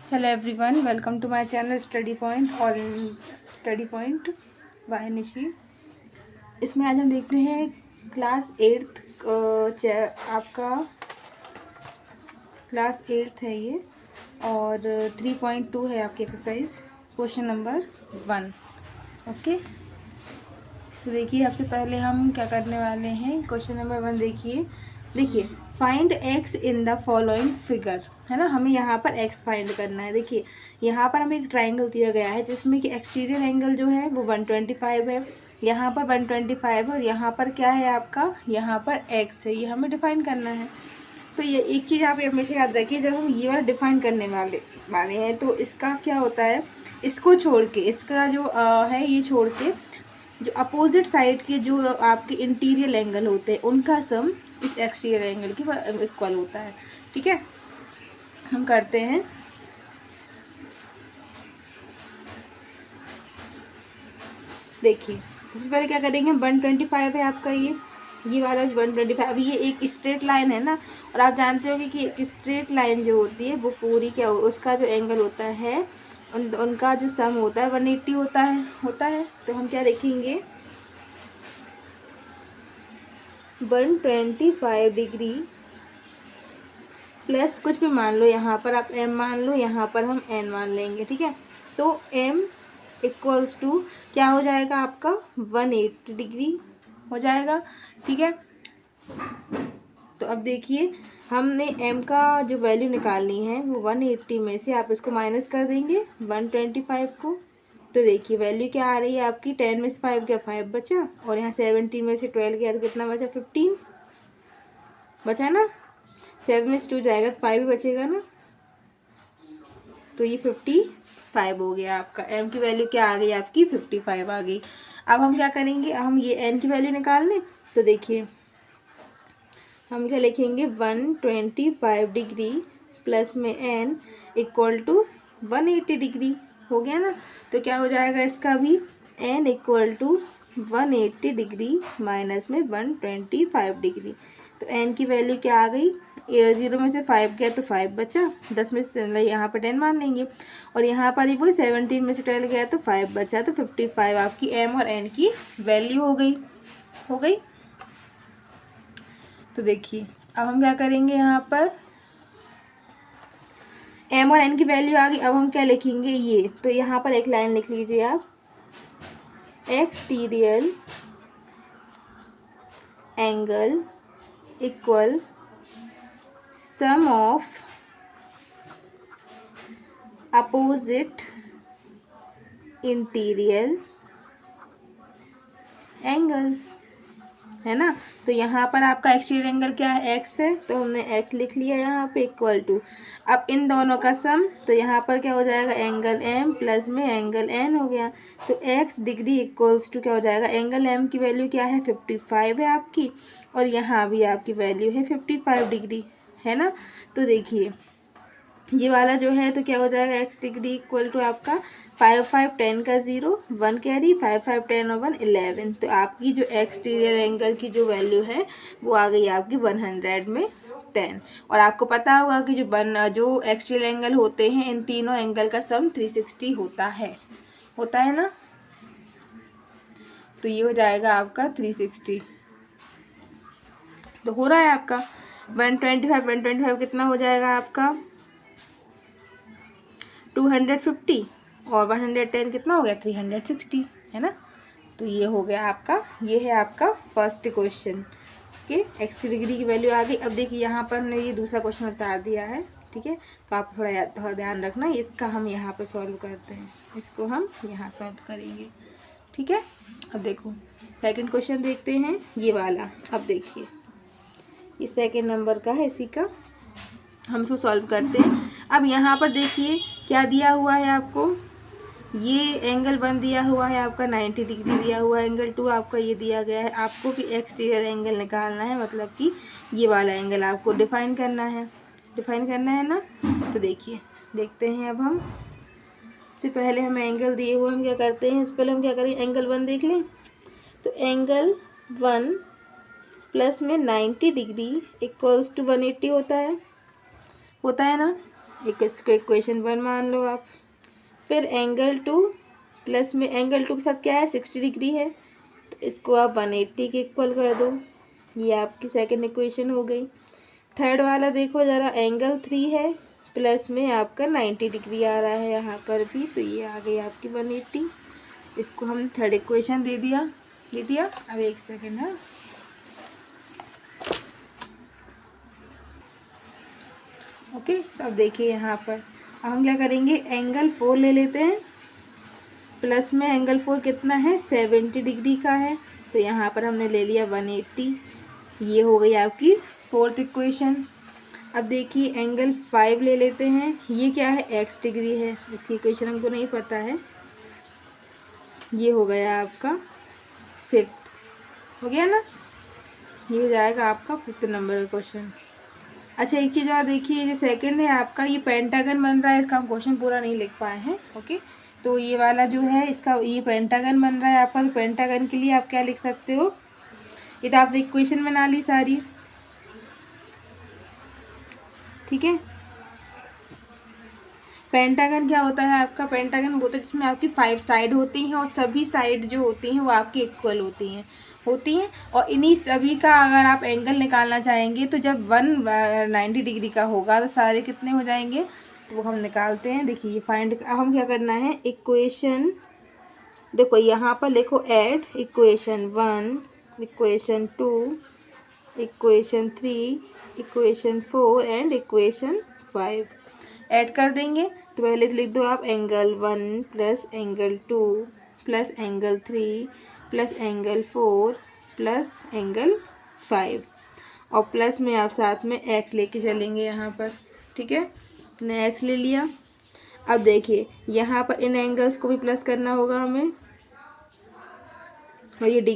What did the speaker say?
Hello everyone, welcome to my channel study point और study point by Nishi. इसमें आज हम देखते हैं क्लास एट्थ आपका क्लास एट्थ है ये, और 3.2 है आपकी एक्सरसाइज, क्वेश्चन नंबर 1। ओके, तो देखिए सबसे पहले हम क्या करने वाले हैं। क्वेश्चन नंबर 1 देखिए find x in the following figure, है ना। हमें यहाँ पर एक्स फाइंड करना है। देखिए यहाँ पर हमें एक ट्राइंगल दिया गया है जिसमें कि एक्सटीरियर एंगल जो है वो 125 है, यहाँ पर 125 है, और यहाँ पर क्या है आपका, यहाँ पर एक्स है। ये हमें डिफाइन करना है। तो ये एक चीज़ आप हमेशा याद रखिए, जब हम ये वाला डिफाइन करने वाले हैं तो इसका क्या होता है, इसको छोड़ के, इसका जो है ये छोड़ के, जो अपोजिट साइड के जो आपके इंटीरियर एंगल होते हैं उनका सम इस एक्सटीरियर एंगल के इक्वल होता है। ठीक है, हम करते हैं। देखिए सबसे पहले क्या करेंगे, 125 है आपका ये वाला 125। अभी ये एक स्ट्रेट लाइन है ना, और आप जानते होंगे कि एक स्ट्रेट लाइन जो होती है वो पूरी क्या उसका जो एंगल होता है उनका जो सम होता है 180 होता है। तो हम क्या लिखेंगे, 125 डिग्री प्लस कुछ भी मान लो, यहाँ पर आप m मान लो, यहाँ पर हम n मान लेंगे। ठीक है, तो m इक्वल्स टू क्या हो जाएगा आपका 180 डिग्री हो जाएगा। ठीक है, तो अब देखिए हमने m का जो वैल्यू निकालनी है वो 180 में से आप इसको माइनस कर देंगे 125 को। तो देखिए वैल्यू क्या आ रही है आपकी, 10 में से 5 गया 5 बचा, और यहाँ 17 में से 12 गया तो कितना बचा, 15 बचा ना। 7 में से 2 जाएगा तो 5 ही बचेगा ना, तो ये 55 हो गया आपका। m की वैल्यू क्या आ गई आपकी, 55 आ गई। अब हम क्या करेंगे, हम ये n की वैल्यू निकाल लें। तो देखिए हम क्या लिखेंगे, 125 डिग्री प्लस में n इक्वल टू 180 डिग्री हो गया ना। तो क्या हो जाएगा इसका भी, n equal to 180 degree minus में 125 डिग्री। तो n की वैल्यू क्या आ गई, 0 में से 5 गया तो 5 बचा, 10 में से यहाँ पर 10 मान लेंगे, और यहाँ पर ही वही 17 में से 12 गया तो 5 बचा, तो 55 आपकी m और n की वैल्यू हो गई। तो देखिए अब हम क्या करेंगे, यहाँ पर m और n की वैल्यू आ गई। अब हम क्या लिखेंगे, ये तो यहाँ पर एक लाइन लिख लीजिए आप, exterior angle equal some of opposite interior angle, है ना। तो यहाँ पर आपका एक्सटीरियर एंगल क्या है, x है, तो हमने x लिख लिया यहाँ पे इक्वल टू, अब इन दोनों का सम, तो यहाँ पर क्या हो जाएगा, एंगल m प्लस में एंगल n हो गया। तो x डिग्री इक्वल्स टू क्या हो जाएगा, एंगल m की वैल्यू क्या है, 55 है आपकी, और यहाँ भी आपकी वैल्यू है 55 डिग्री, है ना। तो देखिए ये वाला जो है तो क्या हो जाएगा, x डिग्री इक्वल टू आपका 5 5 10 का 0 1 कैरी, 5 5 10 और 1 11। तो आपकी जो एक्सटीरियर एंगल की जो वैल्यू है वो आ गई आपकी 100 में 10। और आपको पता होगा कि जो एक्सटीरियर एंगल होते हैं इन तीनों एंगल का सम 360 होता है ना। तो ये हो जाएगा आपका 360। तो हो रहा है आपका 125 कितना हो जाएगा आपका 250, और 110 कितना हो गया 360, है ना। तो ये हो गया आपका, ये है आपका फर्स्ट क्वेश्चन के एक्स की डिग्री की वैल्यू आ गई। अब देखिए यहाँ पर हमने ये दूसरा क्वेश्चन बता दिया है। ठीक है, तो आप थोड़ा ध्यान रखना, इसका हम यहाँ पर सॉल्व करते हैं, इसको हम यहाँ सॉल्व करेंगे। ठीक है, अब देखो सेकंड क्वेश्चन देखते हैं ये वाला। अब देखिए ये सेकंड नंबर का है, इसी का हम इसको सॉल्व करते हैं। अब यहाँ पर देखिए क्या दिया हुआ है आपको, ये एंगल 1 दिया हुआ है आपका 90 डिग्री दिया हुआ है, एंगल 2 आपका ये दिया गया है। आपको भी एक्सटीरियर एंगल निकालना है, मतलब कि ये वाला एंगल आपको डिफाइन करना है ना। तो देखिए देखते हैं। अब हम से पहले हमें एंगल दिए हुए हम क्या करते हैं, इससे पहले हम क्या करें, एंगल 1 देख लें। तो एंगल 1 प्लस में 90 डिग्री इक्वल्स टू 180 होता है ना। इसको इक्वेशन 1 मान लो आप। फिर एंगल 2 प्लस में एंगल 2 के साथ क्या है 60 डिग्री है, तो इसको आप 180 के इक्वल कर दो। ये आपकी सेकंड इक्वेशन हो गई। थर्ड वाला देखो ज़रा, एंगल 3 है प्लस में आपका 90 डिग्री आ रहा है यहाँ पर भी, तो ये आ गई आपकी 180। इसको हम थर्ड इक्वेशन दे दिया। अब एक सेकेंड है। ओके, तो अब देखिए यहाँ पर अब हम क्या करेंगे, एंगल 4 ले लेते हैं। प्लस में एंगल 4 कितना है 70 डिग्री का है, तो यहाँ पर हमने ले लिया 180। ये हो गई आपकी फोर्थ इक्वेशन। अब देखिए एंगल 5 ले लेते हैं। ये क्या है x डिग्री है, इसकी इक्वेशन हमको नहीं पता है। ये हो गया आपका फिफ्थ, हो गया ना, ये हो जाएगा आपका 5th नंबर का क्वेश्चन। अच्छा एक चीज़ और देखिए, जो सेकंड है आपका ये पेंटागन बन रहा है, इसका हम क्वेश्चन पूरा नहीं लिख पाए हैं। ओके, तो ये वाला जो है इसका ये पेंटागन बन रहा है आपका, तो पेंटागन के लिए आप क्या लिख सकते हो, ये तो आपने इक्वेशन बना ली सारी, ठीक है। पेंटागन क्या होता है आपका, पेंटागन वो होता है जिसमें आपकी 5 साइड होती हैं और सभी साइड जो होती हैं वो आपकी इक्वल होती हैं और इन्हीं सभी का अगर आप एंगल निकालना चाहेंगे तो जब 190 डिग्री का होगा तो सारे कितने हो जाएंगे, तो वो हम निकालते हैं। देखिए फाइंड, अब हम क्या करना है, इक्वेशन देखो यहाँ पर लिखो add equation 1, equation 2, equation 3, equation 4 and equation 5 add कर देंगे। तो पहले लिख दो आप angle 1 plus angle 2 plus angle 3 plus angle 4 plus angle 5, और प्लस में आप साथ में x लेके चलेंगे यहाँ पर, ठीक है। मैंने x ले लिया। अब देखिए यहाँ पर इन एंगल्स को भी प्लस करना होगा हमें, और ये डिग्री